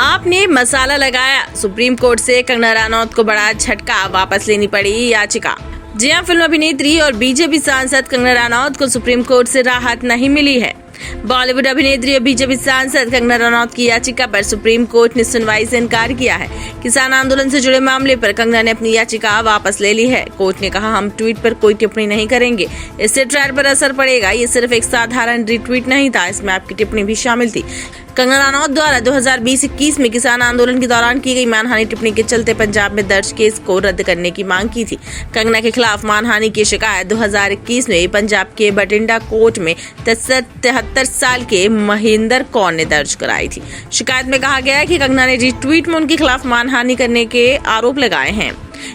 आपने मसाला लगाया, supreme court से कंगना रनौत को बड़ा झटका, वापस लेनी पड़ी याचिका। जी हां, फिल्म अभिनेत्री और बीजेपी सांसद कंगना रनौत को सुप्रीम कोर्ट से राहत नहीं मिली है। बॉलीवुड अभिनेत्री और बीजेपी सांसद कंगना रनौत की याचिका पर सुप्रीम कोर्ट ने सुनवाई से इनकार किया है। किसान आंदोलन से जुड़े मामले पर कंगना ने अपनी याचिका वापस ले ली है। कोर्ट ने कहा, हम ट्वीट पर कोई टिप्पणी नहीं करेंगे, इससे ट्रायल पर असर पड़ेगा। ये सिर्फ एक साधारण रिट्वीट नहीं था, इसमें आपकी टिप्पणी भी शामिल थी। कंगना रनौत द्वारा 2020-21 में किसान आंदोलन के दौरान की गई मानहानि टिप्पणी के चलते पंजाब में दर्ज केस को रद्द करने की मांग की थी। कंगना के खिलाफ मानहानि की शिकायत 2021 में पंजाब के बठिंडा कोर्ट में 73 साल के महेंद्र कौर ने दर्ज कराई थी। शिकायत में कहा गया है कि कंगना ने रिट्वीट में उनके खिलाफ मानहानि करने के आरोप लगाए हैं।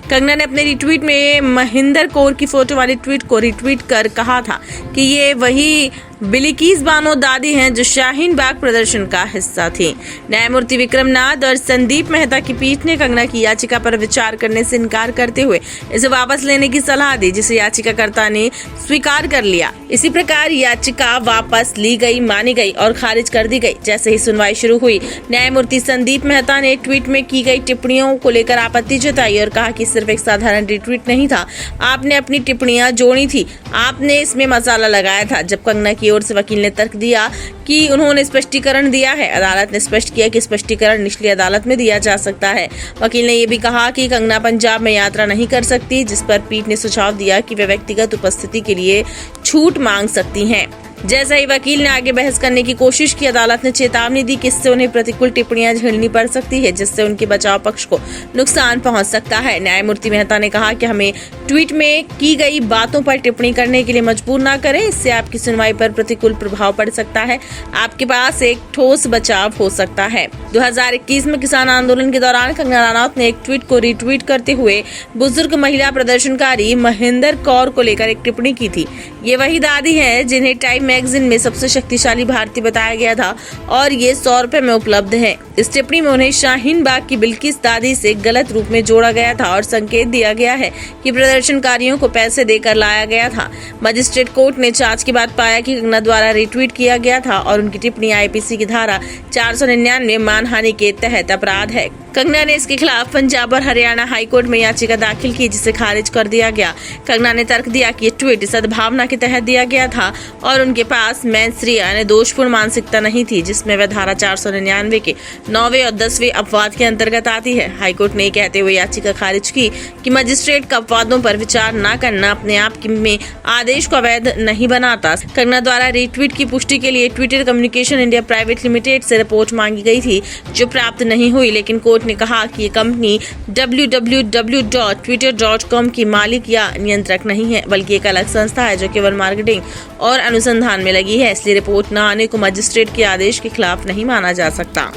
कंगना ने अपने रिट्वीट में महेंद्र कौर की फोटो वाली ट्वीट को रिट्वीट कर कहा था कि ये वही बिल्किस बानो दादी हैं जो शाहीन बाग प्रदर्शन का हिस्सा थी। न्यायमूर्ति विक्रमनाथ और संदीप मेहता की पीठ ने कंगना की याचिका पर विचार करने से इनकार करते हुए इसे वापस लेने की सलाह दी, जिसे याचिकाकर्ता ने स्वीकार कर लिया। इसी प्रकार याचिका वापस ली गई, मानी गई और खारिज कर दी गई। जैसे ही सुनवाई शुरू हुई, न्यायमूर्ति संदीप मेहता ने ट्वीट में की गई टिप्पणियों को लेकर आपत्ति जताई और कहा कि सिर्फ एक साधारण रिट्वीट नहीं था, आपने अपनी टिप्पणियां जोड़ी थी, आपने इसमें मसाला लगाया था। जब कंगना की ओर से वकील ने तर्क दिया कि उन्होंने स्पष्टीकरण दिया है, अदालत ने स्पष्ट किया कि स्पष्टीकरण निचली अदालत में दिया जा सकता है। वकील ने यह भी कहा कि कंगना पंजाब में यात्रा नहीं कर सकती, जिस पर पीठ ने सुझाव दिया कि वे व्यक्तिगत उपस्थिति के लिए छूट मांग सकती हैं। जैसे ही वकील ने आगे बहस करने की कोशिश की, अदालत ने चेतावनी दी कि इससे उन्हें प्रतिकूल टिप्पणियां झेलनी पड़ सकती है, जिससे उनके बचाव पक्ष को नुकसान पहुंच सकता है। न्यायमूर्ति मेहता ने कहा कि हमें ट्वीट में की गई बातों पर टिप्पणी करने के लिए मजबूर न करें, इससे आपकी सुनवाई पर प्रतिकूल प्रभाव पड़ सकता है, आपके पास एक ठोस बचाव हो सकता है। 2021 में किसान आंदोलन के दौरान कंगना रनौत ने एक ट्वीट को रीट्वीट करते हुए बुजुर्ग महिला प्रदर्शनकारी महेंद्र कौर को लेकर एक टिप्पणी की थी। ये वही दादी है जिन्हें टाइम मैगजीन में सबसे शक्तिशाली भारतीय बताया गया था और ये 100 रुपए में उपलब्ध है। इस टिप्पणी में उन्हें शाहीन बाग की बिल्किस दादी से गलत रूप में जोड़ा गया था और संकेत दिया गया है कि प्रदर्शनकारियों को पैसे देकर लाया गया था। मजिस्ट्रेट कोर्ट ने जांच के बाद पाया कि कंगना द्वारा रिट्वीट किया गया था और उनकी टिप्पणी आईपीसी की धारा 499 मानहानि के तहत अपराध है। कंगना ने इसके खिलाफ पंजाब और हरियाणा हाईकोर्ट में याचिका दाखिल की, जिसे खारिज कर दिया गया। कंगना ने तर्क दिया कि ये ट्वीट सद्भावना के तहत दिया गया था और उनके पास मैंसरिया यानी दोषपूर्ण मानसिकता नहीं थी, जिसमें वह धारा 499 के 9वें और 10वें अपवाद के अंतर्गत आती है। हाईकोर्ट ने कहते हुए याचिका खारिज की कि मजिस्ट्रेट का अपवादों पर विचार न करना अपने आप में आदेश को अवैध नहीं बनाता। कंगना द्वारा रिट्वीट की पुष्टि के लिए Twitter communication India private limited से रिपोर्ट मांगी गई थी, जो प्राप्त नहीं हुई, लेकिन कोर्ट ने कहा कि ये कंपनी www.twitter.com की मालिक या नियंत्रक नहीं है, बल्कि एक अलग संस्था है जो केवल मार्केटिंग और अनुसंधान में लगी है। इसलिए रिपोर्ट न आने को मजिस्ट्रेट के आदेश के खिलाफ नहीं माना जा सकता।